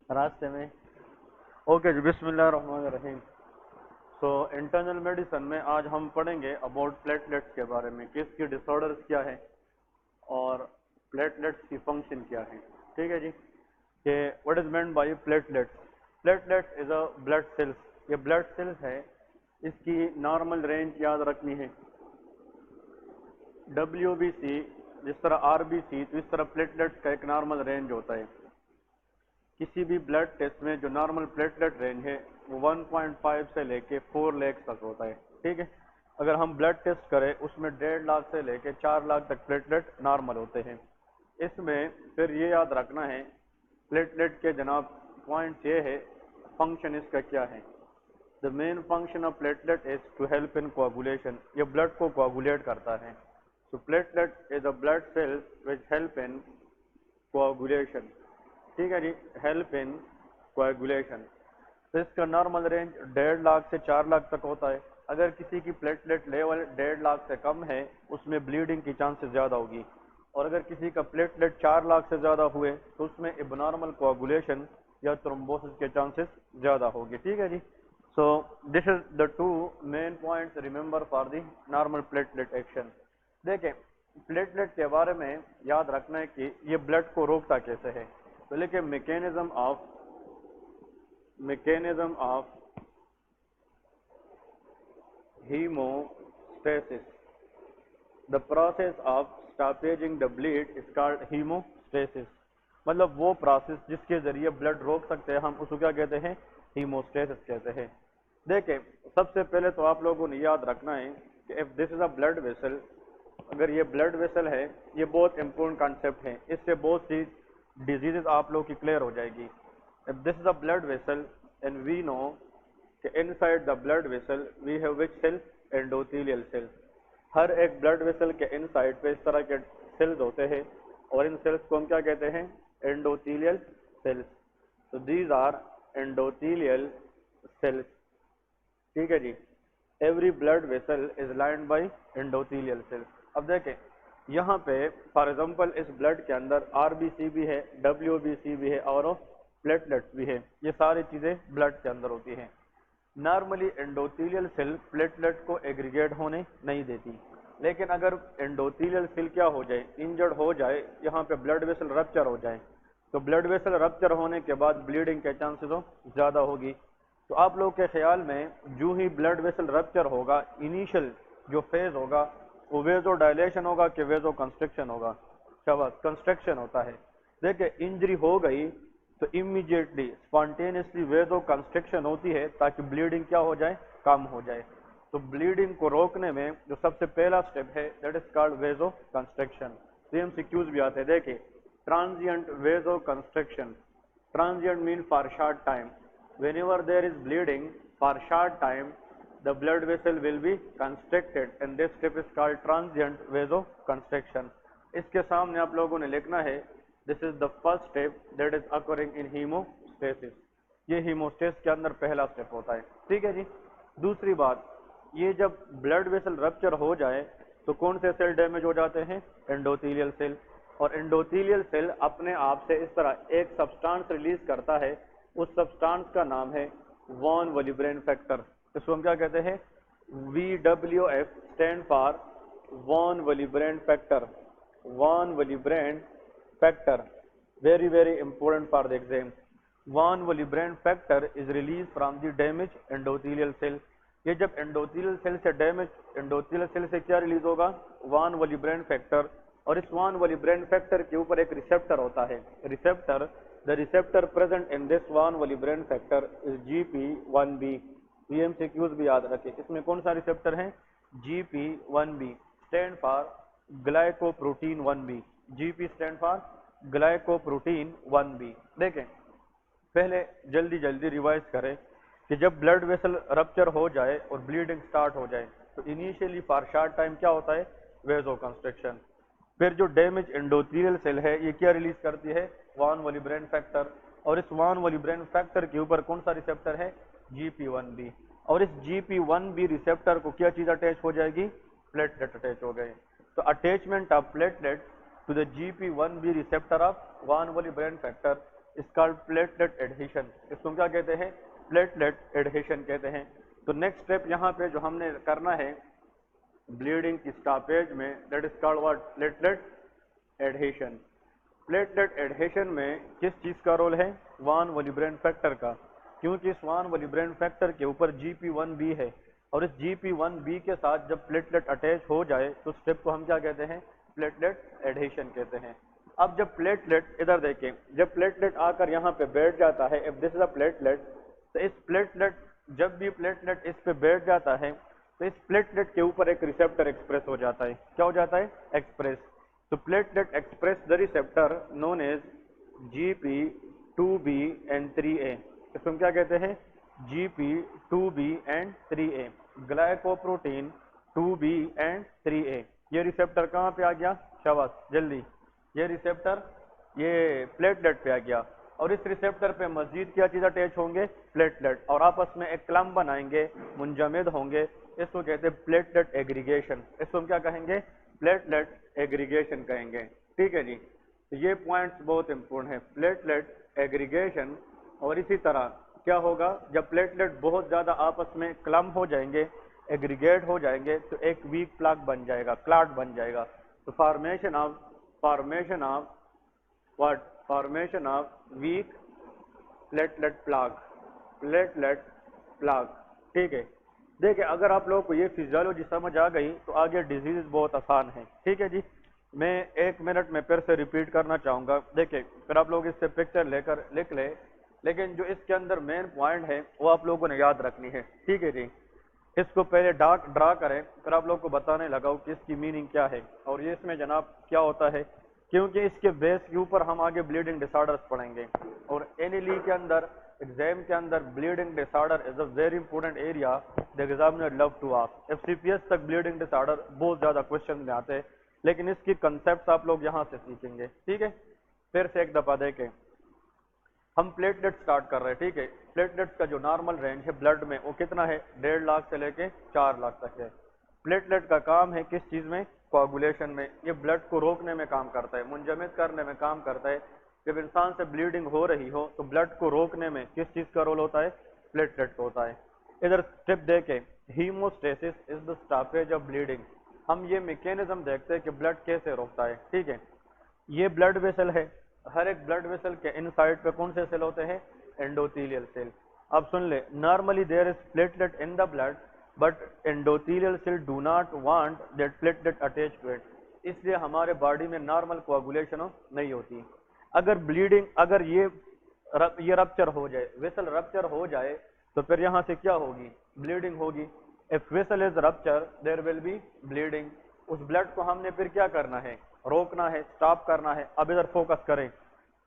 راستے میں. اوکے جی، بسم اللہ الرحمن الرحیم. سو انٹرنل میڈیسن میں آج ہم پڑھیں گے اباؤٹ پلیٹلیٹس کے بارے میں کہ اس کی ڈس آرڈرس کیا ہے اور پلیٹلیٹس کی فنکشن کیا ہے. ٹھیک ہے جی. کہ what is made by platelets. Platelets is a blood cells. یہ بلڈ سیلس ہے. اس کی نارمل رینج یاد رکھنی ہے. ڈبلیو بی سی جس طرح آر بی سی، تو اس طرح پلیٹلیٹس کا ایک نارمل رینج ہوتا ہے. کسی بھی بلڈ ٹیسٹ میں جو نارمل پلیٹلیٹ رینج ہے وہ 1.5 سے لے کے 4 لاکھ تک ہوتا ہے. ٹھیک ہے. اگر ہم بلڈ ٹیسٹ کریں اس میں 1.5 لاکھ سے لے کے 4 لاکھ تک پلیٹلیٹ نارمل ہوتے ہیں. اس میں پھر یہ یاد رکھنا ہے پلیٹلیٹ کے جناب پوائنٹس یہ ہے فنکشن اس کا کیا ہے. The main function of platelet is to help in coagulation. یہ بلڈ کو کوگولیٹ کرتا ہے. So platelet is a blood cell which help in coagulation. ٹھیک ہے جی. Help in کوگولیشن. تو اس کا نارمل رینج 1.5 لاکھ سے 4 لاکھ تک ہوتا ہے. اگر کسی کی پلیٹلیٹ لیول 1.5 لاکھ سے کم ہے اس میں بلیڈنگ کی چانسز زیادہ ہوگی. اور اگر کسی کا پلیٹلیٹ 4 لاکھ سے زیادہ ہوئے تو اس میں اب نارمل کوگولیشن یا تھرومبوسس کے چانسز زیادہ ہوگی. ٹھیک ہے جی. So this is the two main points remember for the normal platelet action. دیکھیں پلیٹلیٹ کے بارے میں یاد رکھنا ہے کہ یہ بلڈ کو روکتا کیسے ہے. تو لکھیں mechanism of haemostasis. The process of stopping the bleed is called haemostasis. مطلب وہ پروسیس جس کے ذریعے بلڈ روک سکتے ہیں ہم اس کو کیا کہتے ہیں؟ ہیموسٹیسس کہتے ہیں. دیکھیں سب سے پہلے تو آپ لوگوں نے یاد رکھنا ہے کہ if this is a blood vessel، اگر یہ بلڈ ویسل ہے یہ بہت امپورٹنٹ کانسیپٹ ہے. اس سے بہت سی ڈیزیزز آپ لوگ کی کلیئر ہو جائے گی. if this is a blood vessel and we know کہ inside the blood vessel we have which cells? endothelial cells. ہر ایک بلڈ ویسل کے انسائڈ پہ اس طرح کے سیلز ہوتے ہیں اور ان سیلز کو ہم کیا کہتے ہیں؟ endothelial cells. so these are endothelial cells. ٹھیک ہے جی. Every blood vessel is lined by endothelial cells. اب دیکھیں یہاں پہ فار ایگزامپل اس بلڈ کے اندر آر بی سی بھی ہے، ڈبلیو بی سی بھی ہے اور پلیٹلیٹس بھی ہے. یہ ساری چیزیں بلڈ کے اندر ہوتی ہیں. نارملی انڈوتھیلیل سیل پلیٹلیٹ کو ایگریگیٹ ہونے نہیں دیتی. لیکن اگر انڈوتھیلیل سیل کیا ہو جائے؟ انجرڈ ہو جائے، یہاں پہ بلڈ ویسل رپچر ہو جائے تو بلڈ ویسل رپچر ہونے کے بعد بلیڈنگ کے چانسز زیادہ ہوگی. تو آپ لوگ کے خیال میں جو ہی بلڈ ویسل رپچر ہوگا انیشل جو فیز ہوگا وہ ویزو ڈائلیشن ہوگا کہ ویزو کنسٹرکشن ہوگا؟ شاباش، کنسٹرکشن ہوتا ہے. دیکھیں انجری ہو گئی تو امیڈیٹلی اسپونٹینیسلی ویزو کنسٹرکشن ہوتی ہے تاکہ بلیڈنگ کیا ہو جائے؟ کم ہو جائے. تو بلیڈنگ کو روکنے میں جو سب سے پہلا سٹیپ ہے that is called vasoconstriction. سیم سیکیوز بھی آتے ہیں. دیکھیں transient vasoconstriction. Transient mean for short time. whenever there is bleeding for short time the blood vessel will be constricted and this step is called transient vasoconstriction. اس کے سامنے آپ لوگوں نے لکھنا ہے this is the first step that is occurring in hemostasis. یہ ہیموسٹیس کے اندر پہلا سٹیپ ہوتا ہے. ٹھیک ہے جی. دوسری بات یہ جب بلڈ ویسل رپچر ہو جائے تو کون سے سیل ڈیمیج ہو جاتے ہیں؟ Endothelial cell. اور انڈوتھیلیل سیل اپنے آپ سے اس طرح ایک سبسٹانس ریلیز کرتا ہے. اس سبسٹانس کا نام ہے وان ولیبرین فیکٹر. اس کو ہم کیا کہتے ہیں؟ VWF stand for von Willebrand factor. Von Willebrand factor very very important for the exam. Von Willebrand factor is release from the damage endothelial cell. یہ جب انڈوتھیلیل سیل سے ڈیمیج انڈوتھیلیل سیل سے کیا ریلیز ہوگا؟ Von Willebrand factor. اور اس وان Willebrand factor کے اوپر ایک ریسپٹر ہوتا ہے. Receptor the receptor present in this van wallebrandt factor is GP1B. یہ MCQs بھی یاد رکھیں. اس میں کون سا ریسپٹر ہے؟ GP1B stand for glycoprotein 1B. GP stand for glycoprotein 1B. دیکھیں پہلے جلدی جلدی ریوائز کریں کہ جب بلڈ ویسل رپچر ہو جائے اور بلیڈنگ سٹارٹ ہو جائے تو انیشیلی فار شارٹ ٹائم کیا ہوتا ہے؟ ویزو کنسٹرکشن. پھر جو ڈیمیج انڈوتھیلیل سیل ہے یہ کیا ریلیز کرتی ہے؟ وان ولیبرین فیکٹر. اور اس وان ولیبرین فیکٹر کے اوپر کون سا ریسپٹر ہے؟ GP1B. اور اس GP1B ریسپٹر کو کیا چیز اٹیچ ہو جائے گی؟ پلیٹلیٹ اٹیچ ہو گئے. تو attachment of platelet to the GP1B receptor of von Willebrand factor is called platelet adhesion. اس کو کیا کہتے ہیں؟ platelet adhesion کہتے ہیں. تو نیکسٹ اسٹیپ یہاں پہ جو ہم نے کرنا ہے بلیڈنگ کی اسٹاپیج میں, that is called what? platelet adhesion. Platelet adhesion میں کس چیز کا رول ہے؟ وان ولیبرین فیکٹر کا, کیونکہ اس وان ولیبرین فیکٹر کے اوپر GP1B ہے, اور اس GP1B کے ساتھ جب پلیٹلیٹ اٹیچ ہو جائے تو اسٹیپ کو ہم کیا کہتے ہیں؟ پلیٹلیٹ ایڈہیشن کہتے ہیں. اب جب پلیٹلیٹ, ادھر دیکھیں, جب پلیٹلیٹ آ کر یہاں پہ بیٹھ جاتا ہے, if this is a platelet, تو اس پلیٹلیٹ, جب بھی پلیٹلیٹ اس پہ بیٹھ جاتا ہے تو اس پلیٹلیٹ کے اوپر ایک ریسیپٹر ایکسپریس ہو جاتا ہے. کیا ہو جاتا ہے؟ ایکسپریس. تو platelet express the receptor known as GP2B and 3A. اس کو ہم کیا کہتے ہیں؟ GP2B and 3A. گلائکوپروٹین 2B and 3A. یہ ریسیپٹر کہاں پہ آ گیا؟ شاباش جلدی. یہ ریسیپٹر یہ پلیٹلیٹ پہ آ گیا, اور اس ریسیپٹر پہ مزید کیا چیز اٹیچ ہوں گے؟ پلیٹلیٹ, اور آپس میں ایک کلم بنائیں گے, منجمد ہوں گے. اس کو کہتے ہیں پلیٹلیٹ ایگریگیشن. اس کو ہم کیا کہیں گے؟ پلیٹلیٹ ایگریگیشن کہیں گے. ٹھیک ہے جی, یہ پوائنٹس بہت امپورٹنٹ ہیں, پلیٹلیٹ ایگریگیشن. اور اسی طرح کیا ہوگا جب پلیٹلیٹ بہت زیادہ آپس میں کلم ہو جائیں گے, ایگریگیٹ ہو جائیں گے, تو ایک ویک پلاک بن جائے گا, کلاٹ بن جائے گا. تو فارمیشن آف ویک پلیٹلیٹ پلاک. ٹھیک ہے, دیکھیں اگر آپ لوگوں کو یہ فزیولوجی سمجھ آ گئی تو آگے ڈیزیز بہت آسان ہے. ٹھیک ہے جی, میں 1 منٹ میں پھر سے ریپیٹ کرنا چاہوں گا. دیکھیں پھر آپ لوگ اس سے پکچر لے کر لکھ لیں, لیکن جو اس کے اندر مین پوائنٹ ہے وہ آپ لوگوں نے یاد رکھنی ہے. ٹھیک ہے جی, اس کو پہلے ڈرا کریں, پھر آپ لوگ کو بتانے لگاؤ کہ اس کی میننگ کیا ہے اور یہ اس میں جناب کیا ہوتا ہے, کیونکہ اس کے بیس کے اوپر ہم آگے بلیڈنگ ڈس آرڈرز پڑھیں گے. اور NLE کے اندر, ایگزام کے اندر bleeding disorder is a very important area the examiner love to ask. FCPS تک بلیڈنگ ڈس آرڈر بہت زیادہ کوشچن میں آتے ہیں, لیکن اس کی کنسیپٹس آپ لوگ یہاں سے سیکھیں گے. ٹھیک ہے, پھر سے ایک دفعہ دیکھیں, ہم پلیٹلیٹ سٹارٹ کر رہے ہیں. ٹھیک ہے, پلیٹلیٹس کا جو نارمل رینج ہے بلڈ میں وہ کتنا ہے؟ 1.5 لاکھ سے لے کے 4 لاکھ تک ہے. پلیٹلیٹ کا کام ہے کس چیز میں؟ کوآگولیشن میں. یہ بلڈ کو روکنے میں کام کرتا ہے, منجمد کرنے میں کام کرتا ہے. جب انسان سے بلیڈنگ ہو رہی ہو تو بلڈ کو روکنے میں کس چیز کا رول ہوتا ہے؟ پلیٹلیٹ کا ہوتا ہے. ادھر اسٹیپ دیکھیں, ہیموسٹیسس از دا اسٹاپیج آف بلیڈنگ. ہم یہ میکینزم دیکھتے ہیں کہ بلڈ کیسے روکتا ہے. ٹھیک ہے, یہ بلڈ ویسل ہے, ہر ایک بلڈ ویسل کے ان سائڈ پہ کون سے سیل ہوتے ہیں؟ Endothelial cell. اب سن لے, normally there is platelet in the blood but endothelial cell do not want that platelet attach to it. اس لیے ہمارے باڈی میں نارمل کوآگولیشن نہیں ہوتی. اگر بلیڈنگ, اگر یہ رپچر ہو جائے, ویسل رپچر ہو جائے, تو پھر یہاں سے کیا ہوگی؟ بلیڈنگ ہوگی. If vessel is rupture, there will be bleeding. اس بلڈ کو ہم نے پھر کیا کرنا ہے؟ روکنا ہے, سٹاپ کرنا ہے. اب ادھر فوکس کریں,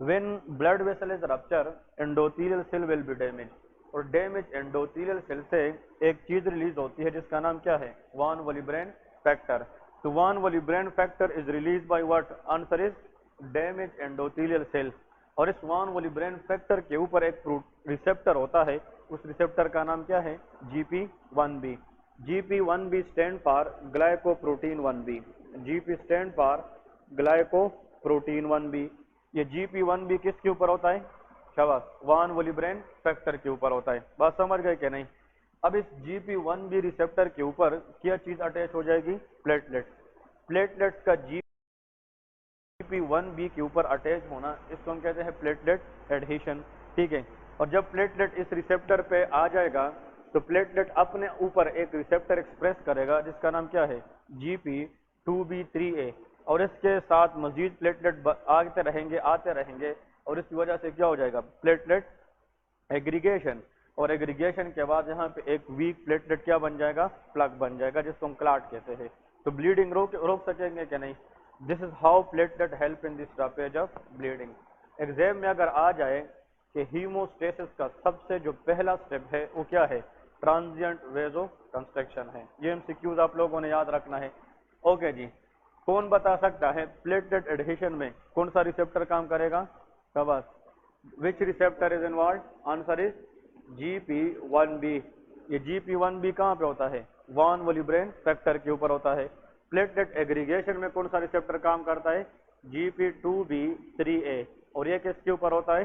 when blood vessel is rupture, endothelial cell will be damaged. اور ڈیمیج endothelial cell سے ایک چیز ریلیز ہوتی ہے جس کا نام کیا ہے؟ وان ولیبرین فیکٹر. تو وان Willebrand factor is released by what? Answer is damaged endothelial cell. اور اس وان ولیبرین فیکٹر کے اوپر ایک ریسیپٹر ہوتا ہے, اس ریسیپٹر کا نام کیا ہے؟ GP1B. GP1B stand for glycoprotein 1B. GP stand for glycoprotein 1B. یہ GP1B کس کے اوپر ہوتا ہے؟ شاباش, وان ولیبرین فیکٹر کے اوپر ہوتا ہے. بات سمجھ گئے کہ نہیں؟ اب اس GP1B ریسیپٹر کے اوپر کیا چیز اٹیچ ہو جائے گی؟ پلیٹلیٹ. پلیٹلیٹ کا GP1B کے اوپر اٹیچ ہونا, اس کو ہم کہتے ہیں پلیٹلیٹ ایڈہیشن. ٹھیک ہے, اور جب پلیٹلیٹ اس ریسیپٹر پہ آ جائے گا تو پلیٹلیٹ اپنے اوپر ایک ریسیپٹر ایکسپریس کرے گا جس کا نام کیا ہے؟ GP2B3A. اور اس کے ساتھ مزید پلیٹلیٹ آتے رہیں گے, اور اس کی وجہ سے کیا ہو جائے گا؟ Platelet aggregation. اور ایگریگیشن کے بعد یہاں پہ ایک ویک پلیٹلیٹ کیا بن جائے گا؟ پلگ بن جائے گا, جس کو ہم کلاٹ کہتے ہیں. تو بلیڈنگ روک سکیں گے کہ نہیں؟ This is how platelet help in the stoppage of bleeding. Exam میں اگر آ جائے کہ ہیموسٹیسس کا سب سے جو پہلا سٹیپ ہے وہ کیا ہے؟ ٹرانزینٹ ویزو کنسٹرکشن ہے. یہ MCQs آپ لوگوں نے یاد رکھنا ہے. اوکے جی, کون بتا سکتا ہے پلیٹلیٹ ایڈہیشن میں کون سا ریسیپٹر کام کرے گا؟ شاباش. Which receptor is involved? Answer is GP1B. یہ GP1B کہاں پہ ہوتا ہے؟ وان ولیبرین فیکٹر کے اوپر ہوتا ہے. پلیٹلیٹ ایگریگیشن میں کون سا ریسیپٹر کام کرتا ہے؟ GP2B3A. اور یہ کس کے اوپر ہوتا ہے؟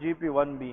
GP1B,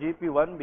GP1B,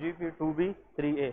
GP2B3A,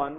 1,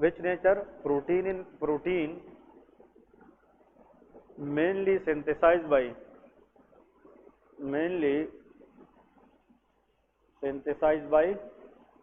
which nature? Protein mainly synthesized by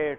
8।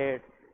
8।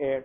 8।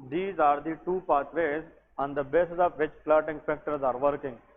these are the 2 pathways on the basis of which clotting factors are working।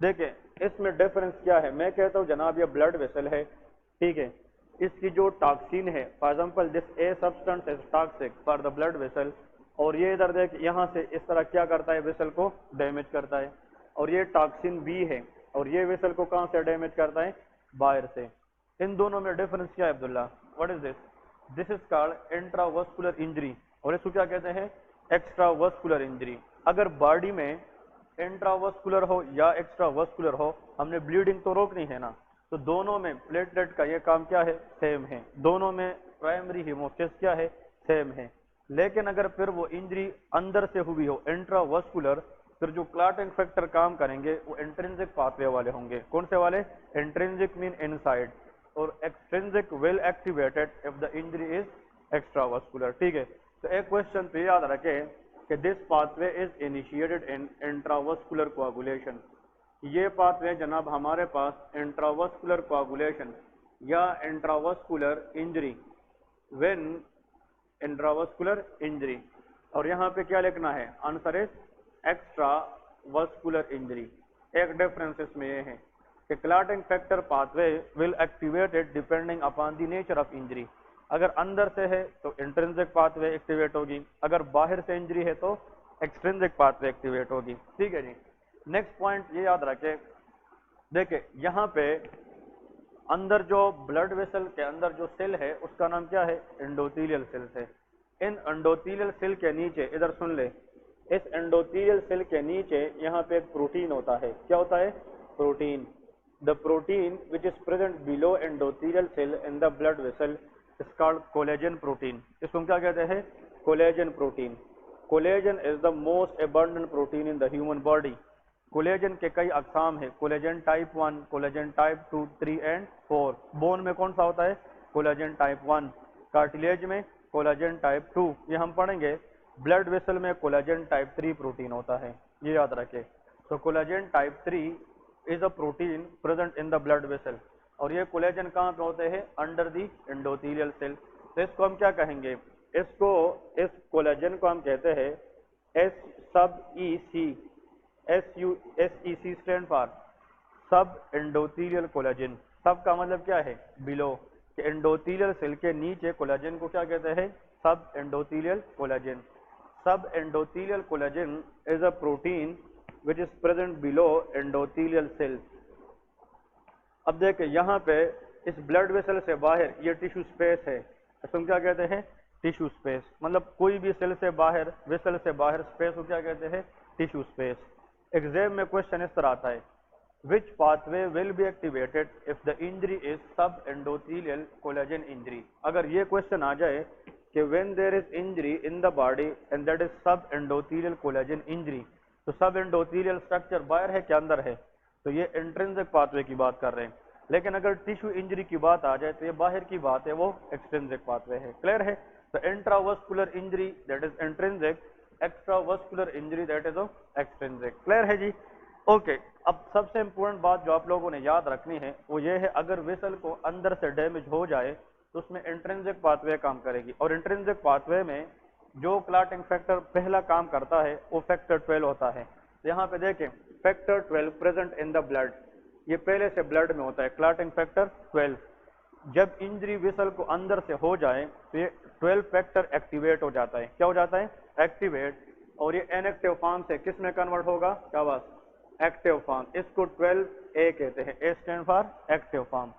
دیکھیں اس میں ڈفرنس کیا ہے. میں کہتا ہوں جناب یہ بلڈ ویسل ہے, ٹھیک ہے, اس کی جو ٹاکسین ہے, for example this a substance is toxic for the blood vessel, اور یہ ادھر دیکھ یہاں سے اس طرح کیا کرتا ہے, ویسل کو ڈیمیج کرتا ہے, اور یہ ٹاکسین بی ہے, اور یہ ویسل کو کہاں سے ڈیمیج کرتا ہے, باہر سے. ان دونوں میں ڈفرنس کیا ہے Abdullah? What is this? This is called intravascular injury, اور اس کو کیا کہتے ہیں, ایکسٹرا واسکولر انجری. اگر باڈی میں انٹرا واسکولر ہو یا ایکسٹرا واسکولر ہو, ہم نے بلیڈنگ تو روکنی ہے نا, تو دونوں میں پلیٹلیٹ کا یہ کام کیا ہے, سیم ہے. دونوں میں پرائمری ہیموسٹیس کیا ہے, سیم ہے. لیکن اگر پھر وہ انجری اندر سے ہوئی ہو, انٹرا واسکولر, پھر جو کلاٹنگ فیکٹر کام کریں گے وہ انٹرنزک پاتھ وے والے ہوں گے. کون سے والے؟ انٹرنزک مین انسائڈ, اور extrinsic will activated if the injury is extra vascular. ٹھیک ہے, تو ایک کوشچن پہ یاد رکھیں کہ this path way is initiated in انٹراواسکولر کوآگولیشن. یہ پاتھ وے جناب ہمارے پاس انٹراواسکولر کوآگولیشن یا انٹراواسکولر انجری, وین انٹراواسکولر انجری, اور یہاں پہ کیا لکھنا ہے, answer is extra vascular injury. ایک ڈفرنس اس میں یہ ہے کہ clotting factor path way will activated depending upon the nature of injury. اگر اندر سے ہے تو انٹرنزک پاتھ وے ایکٹیویٹ ہوگی, اگر باہر سے انجری ہے تو ایکسٹرنزک پاتھ وے ایکٹیویٹ ہوگی. ٹھیک ہے جی. نیکسٹ پوائنٹ یہ یاد رکھیں, دیکھیں یہاں پہ اندر جو بلڈ ویسل کے اندر جو سیل ہے اس کا نام کیا ہے, انڈوتیلیل سیلز ہے. ان انڈوتیلیل سیل کے نیچے ادھر سن لے, اس انڈوتیلیل سیل کے نیچے یہاں پہ ایک پروٹین ہوتا ہے. کیا ہوتا ہے؟ Protein. The protein which is present below endothelial cell in the blood vessel is called collagen protein. اس کو کیا کہتے ہیں, collagen protein. Collagen is the most abundant protein in the human body. Collagen کے کئی اقسام ہیں, collagen type 1, collagen type 2, 3 and 4. Bone میں کون سا ہوتا ہے, collagen type 1. کارٹلیج میں collagen type 2. یہ ہم پڑھیں گے. بلڈ ویسل میں collagen type 3 پروٹین ہوتا ہے, یہ یاد رکھے. تو collagen type 3 is a protein present in the blood vessel, اور یہ کولیجن کہاں پہ ہوتے ہیں, انڈر دی انڈوتیلیل سیل. تو اس کو ہم کیا کہیں گے, اس کولیجن کو ہم کہتے ہیں S sub E C. S E C stand for subendothelial collagen. Sub کا مطلب کیا ہے, بلو, کہ انڈوتیلیل سیل کے نیچے کولیجن کو کیا کہتے ہیں, subendothelial collagen. Subendothelial collagen is a protein which is present below endothelial cells. اب دیکھیں یہاں پہ اس بلڈ ویسل سے باہر یہ ٹیشو سپیس ہے, اس کو کیا کہتے ہیں, ٹیشو سپیس. مطلب کوئی بھی سیل سے باہر, ویسل سے باہر سپیس کو کیا کہتے ہیں, ٹیشو سپیس. ایگزام میں کوشچن اس طرح آتا ہے, which pathway will be activated if the injury is subendothelial collagen injury. اگر یہ کوشچن آ جائے کہ when there is injury in the body and that is subendothelial collagen injury, تو سب انڈوتیلیل اسٹرکچر باہر ہے کہ اندر ہے, تو یہ انٹرنزک پاتھ وے کی بات کر رہے ہیں. لیکن اگر ٹیشو انجری کی بات آ جائے تو یہ باہر کی بات ہے, وہ ایکسٹرنزک پاتھ وے ہے. کلیئر ہے؟ تو intra vascular injury that is intrinsic, extra vascular injury that is extrinsic. Clear ہے جی؟ اوکے. اب سب سے امپورٹنٹ بات جو آپ لوگوں نے یاد رکھنی ہے وہ یہ ہے, اگر ویسل کو اندر سے ڈیمیج ہو جائے تو اس میں انٹرنزک پاتھ وے کام کرے گی, اور انٹرنزک پاتھ وے میں جو کلاٹنگ فیکٹر پہلا کام کرتا ہے وہ فیکٹر 12 ہوتا ہے. یہاں پہ دیکھیں factor 12 present in the blood, یہ پہلے سے بلڈ میں ہوتا ہے, کلاٹنگ فیکٹر 12. جب انجری ویسل کو اندر سے ہو جائے تو یہ 12 فیکٹر ایکٹیویٹ ہو جاتا ہے. کیا ہو جاتا ہے, ایکٹیویٹ, اور یہ انیکٹیو فارم سے کس میں کنورٹ ہوگا, کیا بات, ایکٹیو فارم. اس کو 12A کہتے ہیں, A stand for active form.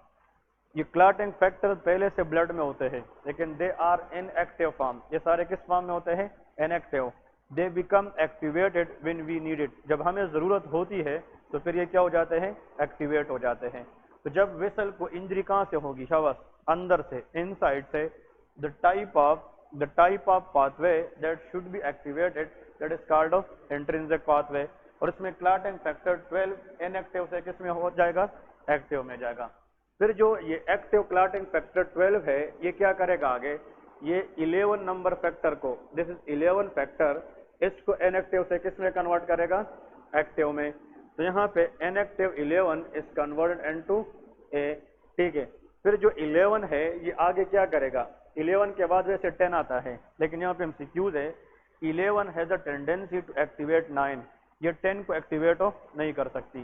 یہ کلاٹنگ فیکٹر پہلے سے بلڈ میں ہوتے ہیں لیکن they are inactive form. یہ سارے کس فارم میں ہوتے ہیں, inactive. They become activated when we need it. جب ہمیں ضرورت ہوتی ہے تو پھر یہ کیا ہو جاتے ہیں, ایکٹیویٹ ہو جاتے ہیں. تو جب ویسل کو انجری کہاں سے ہوگی, شاباش, اندر سے, ان سائڈ سے, the type of pathway that should be activated that is called of intrinsic pathway. اور اس میں کلاٹنگ فیکٹر 12 انیکٹیو سے کس میں ہو جائے گا, ایکٹیو میں جائے گا. پھر جو یہ ایکٹیو کلاٹنگ فیکٹر 12 ہے یہ کیا کرے گا آگے, یہ 11 نمبر فیکٹر کو, دس از 11 فیکٹر, اس کو انیکٹیو سے کس میں کنورٹ کرے گا, ایکٹیو میں. تو یہاں پہ انیکٹیو 11 از کنورٹڈ انٹو اے. ٹھیک ہے. پھر جو 11 ہے یہ آگے کیا کرے گا, 11 کے بعد ویسے 10 آتا ہے لیکن یہاں پہ ہم سیکیوز ہے, 11 has a tendency to activate 9. یہ 10 کو ایکٹیویٹ نہیں کر سکتی.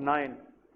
9।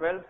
12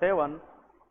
7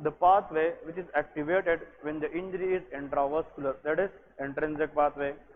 The pathway which is activated when the injury is intravascular, that is intrinsic pathway,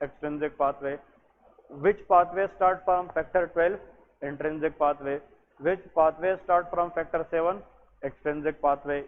extrinsic pathway. Which pathway start from factor 12? Intrinsic pathway. Which pathway start from factor 7? Extrinsic pathway.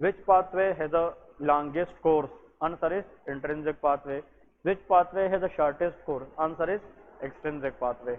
Which pathway has the longest course? Answer is intrinsic pathway. Which pathway has the shortest course? Answer is extrinsic pathway.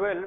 12,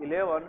11,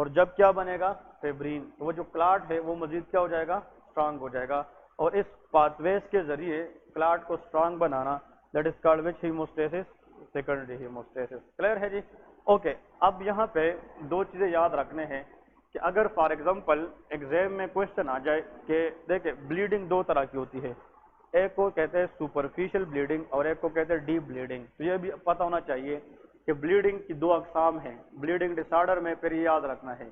اور جب کیا بنے گا فیبرین، تو وہ جو client ہے وہ مزید کیا ہو جائے گا اسٹرانگ ہو جائے گا، اور اس پاتھ ویز کے ذریعے کلاٹ کو اسٹرانگ بنانا that is called which haemostasis secondary haemostasis, clear ہے جی؟ اوکے، اب یہاں پہ دو چیزیں یاد رکھنے ہیں کہ اگر فار ایگزامپل ایگزام میں کوشچن آ جائے کہ دیکھیں بلیڈنگ دو طرح کی ہوتی ہے، ایک کو کہتے ہیں سپرفیشل بلیڈنگ اور ایک کو کہتے ہیں ڈیپ بلیڈنگ، تو یہ بھی پتہ ہونا چاہیے کہ بلیڈنگ کی دو اقسام ہیں، بلیڈنگ ڈس آرڈر میں پھر یہ یاد رکھنا ہے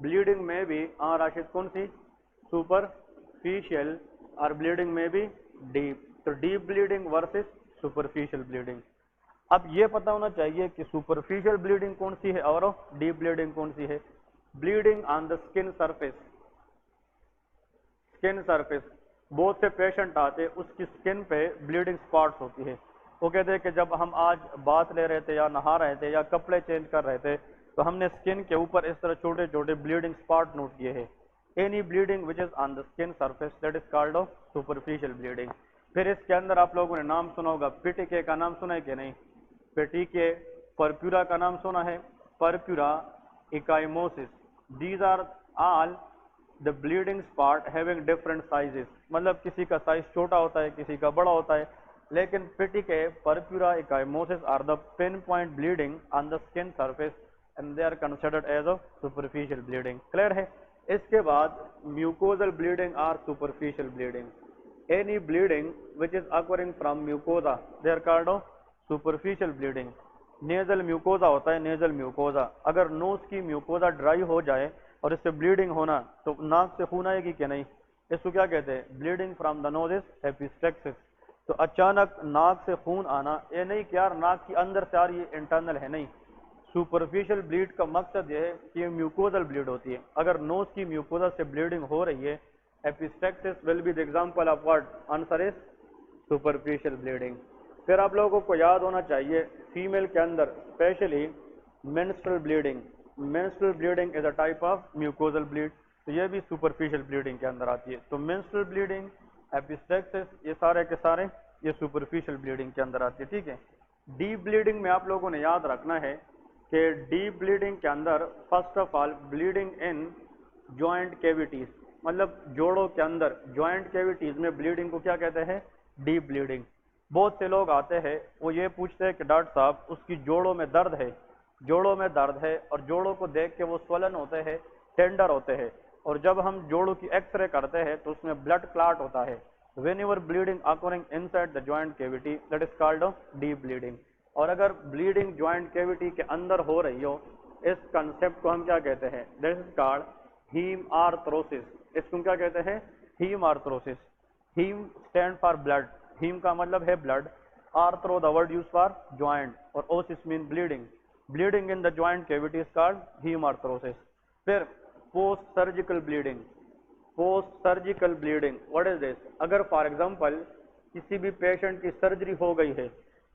بلیڈنگ میں بھی راشد کون سی سپرفیشل اور بلیڈنگ میں بھی ڈیپ، تو deep bleeding versus superficial bleeding. اب یہ پتہ ہونا چاہیے کہ سپرفیشل بلیڈنگ کون سی ہے اور ڈیپ بلیڈنگ کون سی ہے۔ Bleeding on the skin surface, skin surface, بہت سے پیشنٹ آتے اس کی اسکن پہ بلیڈنگ سپاٹس ہوتی ہے، وہ کہتے ہیں کہ جب ہم آج باتھ لے رہے تھے یا نہا رہے تھے یا کپڑے چینج کر رہے تھے تو ہم نے اسکن کے اوپر اس طرح چھوٹے چھوٹے بلیڈنگ سپاٹ نوٹ کیے ہیں۔ Any bleeding which is on the skin surface that is called superficial bleeding. پھر اس کے اندر آپ لوگوں نے نام سنا ہوگا، پیٹیکے کا نام سنا ہے کہ نہیں؟ پیٹیکے، پرپیورا کا نام سنا ہے، purpura, ecchymosis, these are all the bleeding spot having different sizes، مطلب کسی کا سائز چھوٹا ہوتا ہے کسی کا بڑا ہوتا ہے، لیکن پیٹیکے، پرپیورا، ایکائموسس are the pinpoint bleeding on the skin surface and they are considered as a superficial bleeding، clear ہے؟ اس کے بعد mucosal bleeding or superficial bleeding، any bleeding which is occurring from mucosa they are called superficial bleeding۔ Nasal mucosa ہوتا ہے، nasal میوکوزا، اگر نوز کی میوکوزا dry ہو جائے اور اس سے بلیڈنگ ہونا تو ناک سے خون آئے گی کہ نہیں؟ اس کو کیا کہتے ہیں؟ بلیڈنگ فرام دا نوز از ایپیسٹیکسس۔ تو اچانک ناک سے خون آنا، یہ نہیں کہ یار ناک کی اندر سے آ رہی ہے انٹرنل ہے، نہیں، سپرفیشل بلیڈ کا مقصد یہ ہے کہ یہ میوکوزل بلیڈ ہوتی ہے۔ اگر نوز کی میوکوزا سے بلیڈنگ ہو رہی ہے، epistaxis will be the example of what? Answer is superficial bleeding. پھر آپ لوگوں کو یاد ہونا چاہیے فیمیل کے اندر especially menstrual bleeding، menstrual bleeding is a type of mucosal bleed، تو یہ بھی superficial bleeding کے اندر آتی ہے۔ تو menstrual bleeding، epistaxis، یہ سارے کے سارے یہ superficial bleeding کے اندر آتی ہے، ٹھیک ہے۔ deep bleeding میں آپ لوگوں نے یاد رکھنا ہے کہ deep bleeding کے اندر first of all bleeding in joint cavities، مطلب جوڑوں کے اندر joint cavities میں bleeding کو کیا کہتے ہیں؟ deep bleeding۔ بہت سے لوگ آتے ہیں وہ یہ پوچھتے ہیں کہ ڈاکٹر صاحب اس کی جوڑوں میں درد ہے، جوڑوں میں درد ہے، اور جوڑوں کو دیکھ کے وہ سولن ہوتے ہیں، ٹینڈر ہوتے ہیں، اور جب ہم جوڑوں کی ایکس رے کرتے ہیں تو اس میں بلڈ کلاٹ ہوتا ہے۔ When ever bleeding occurring inside the joint cavity that is called deep bleeding۔ اور اگر بلیڈنگ جوائنٹ کیوٹی کے اندر ہو رہی ہو، اس کنسپٹ کو ہم کیا کہتے ہیں؟ that is called heme arthrosis۔ اس کو کیا کہتے ہیں؟ heme arthrosis۔ heme stand for blood، heme کا مطلب ہے blood, arthro the word used for joint، اور osis mean bleeding۔ bleeding in the joint cavity is called heme arthrosis۔ پھر post surgical bleeding، post surgical bleeding what is this؟ اگر for example کسی بھی patient کی surgery ہو گئی ہے،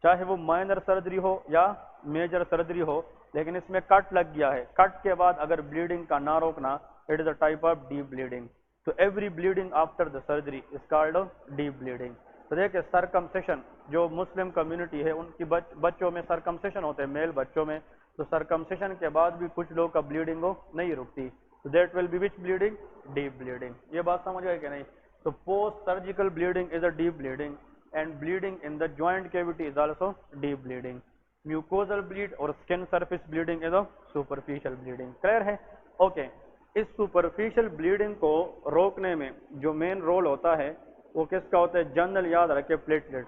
چاہے وہ مائنر سرجری ہو یا میجر سرجری ہو، لیکن اس میں کٹ لگ گیا ہے، کٹ کے بعد اگر بلیڈنگ کا نہ روکنا، it is a type of deep bleeding. تو every bleeding after the surgery is called deep bleeding. تو دیکھیں سرکمسیشن، جو مسلم کمیونٹی ہے ان کی بچوں میں سرکمسیشن ہوتے ہیں، میل بچوں میں، تو سرکمسیشن کے بعد بھی کچھ لوگ کا بلیڈنگ ہو نہیں رکتی، تو that will be which bleeding? Deep bleeding. یہ بات سمجھ گئے کہ نہیں؟ تو post surgical bleeding is a deep bleeding and bleeding in the joint cavity is also deep bleeding. Mucosal bleed اور skin surface bleeding is a superficial bleeding. Clear ہے؟ Okay, اس سپرفیشل بلیڈنگ کو روکنے میں جو مین رول ہوتا ہے وہ کس کا ہوتا ہے؟ جنرل یاد رکھے platelet.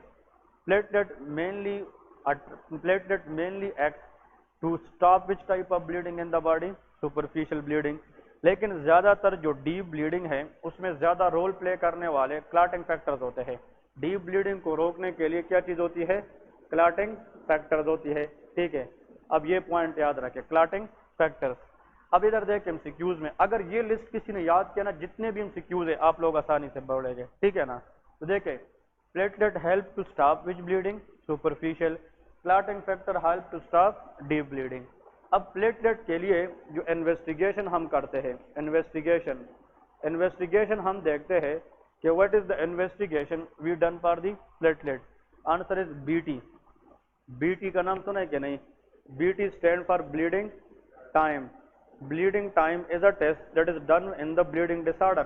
Platelet mainly act to stop which type of bleeding in the body? Superficial bleeding. لیکن زیادہ تر جو ڈیپ بلیڈنگ ہے اس میں زیادہ رول پلے کرنے والے کلاٹنگ فیکٹرز ہوتے ہیں۔ ڈیپ بلیڈنگ کو روکنے کے لیے کیا چیز ہوتی ہے؟ کلاٹنگ فیکٹرز ہوتی ہے، ٹھیک ہے۔ اب یہ پوائنٹ یاد رکھے، کلاٹنگ فیکٹرز۔ اب ادھر دیکھ ایم سی کیوز میں اگر یہ لسٹ کسی نے یاد کیا نا، جتنے بھی ایم سی کیوز ہے آپ لوگ آسانی سے پڑھیں گے، ٹھیک ہے نا؟ تو دیکھیں platelet help to stop which bleeding? Superficial. Clotting factor help to stop deep bleeding. اب پلیٹلیٹ کے لیے جو انویسٹیگیشن ہم کرتے ہیں، انویسٹیگیشن ہم دیکھتے ہیں کہ what is the investigation we done for the platelet؟ Answer is B T. B T کا نام سنا ہے کہ نہیں؟ B T stand for bleeding time. bleeding time is a test that is done in the bleeding disorder.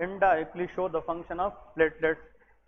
indirectly show the function of platelets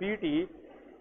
PT,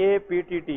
APTT।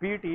PT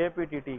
APTT।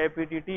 APTT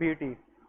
PT,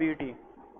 PT।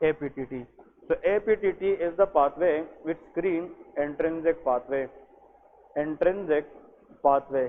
APTT। So APTT is the pathway which screen intrinsic pathway, intrinsic pathway,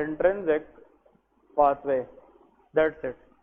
intrinsic pathway, that's it,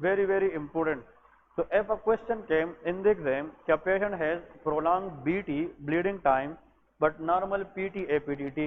Very very important. So if a question came in the exam, a patient has prolonged BT bleeding time but normal PT APTT,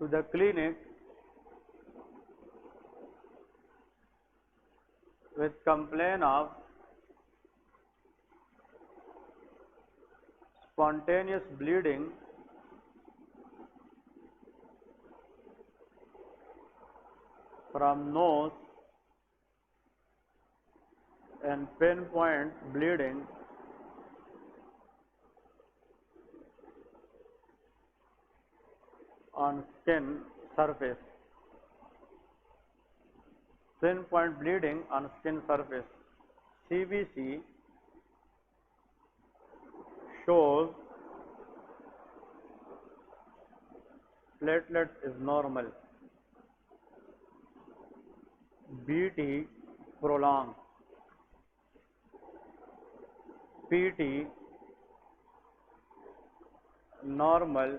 to the clinic with complaint of spontaneous bleeding from nose and pinpoint bleeding on skin surface, pinpoint bleeding on skin surface, CBC shows platelet is normal, BT prolonged, PT normal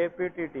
APTT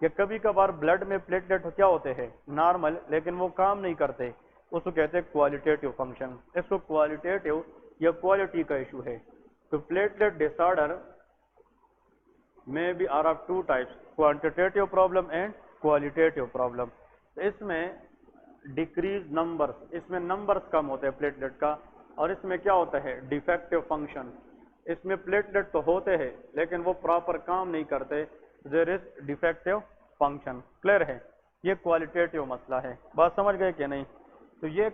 کہ کبھی کبھار blood میں platelet کیا ہوتے ہیں normal لیکن وہ کام نہیں کرتے، اس کو کہتے ہیں کوالٹیٹیو فنکشن. اس کو کوالٹیٹیو یا کوالٹی کا ایشو ہے. تو پلیٹلیٹ ڈس آرڈر میں بھی are of two types, quantitative problem and qualitative problem. اس میں ڈیکریز نمبرز، اس میں نمبرز کم ہوتے ہیں پلیٹلیٹ کا، اور اس میں کیا ہوتا ہے ڈیفیکٹیو فنکشن. اس میں پلیٹلیٹ تو ہوتے ہیں لیکن وہ پراپر کام نہیں کرتے، دیر از ڈیفیکٹیو فنکشن. کلیئر ہے؟ یہ کوالٹیٹیو مسئلہ ہے. بات سمجھ گئے کہ نہیں؟ تو یہ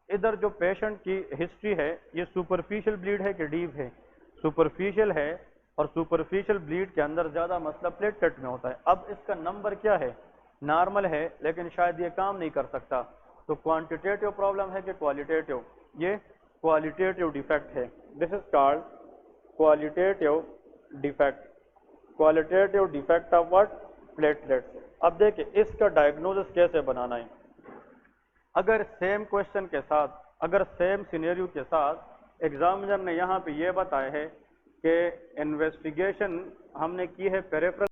ادھر جو پیشنٹ کی ہسٹری ہے یہ سپرفیشل بلیڈ ہے کہ ڈیپ ہے؟ سپرفیشل ہے، اور سپرفیشل بلیڈ کے اندر زیادہ مسئلہ پلیٹلیٹ میں ہوتا ہے. اب اس کا نمبر کیا ہے؟ نارمل ہے لیکن شاید یہ کام نہیں کر سکتا. تو کوانٹیٹیو پرابلم ہے کہ کوالٹیٹیو؟ یہ کوالٹیٹیو ڈیفیکٹ ہے. This is called qualitative defect. Qualitative defect of what? Platelet. اب دیکھیں اس کا ڈائگنوزس کیسے بنانا ہے. اگر سیم کوشچن کے ساتھ، اگر سیم سینیریو کے ساتھ ایگزامینر نے یہاں پہ یہ بتایا ہے کہ انویسٹیگیشن ہم نے کی ہے پیریفرل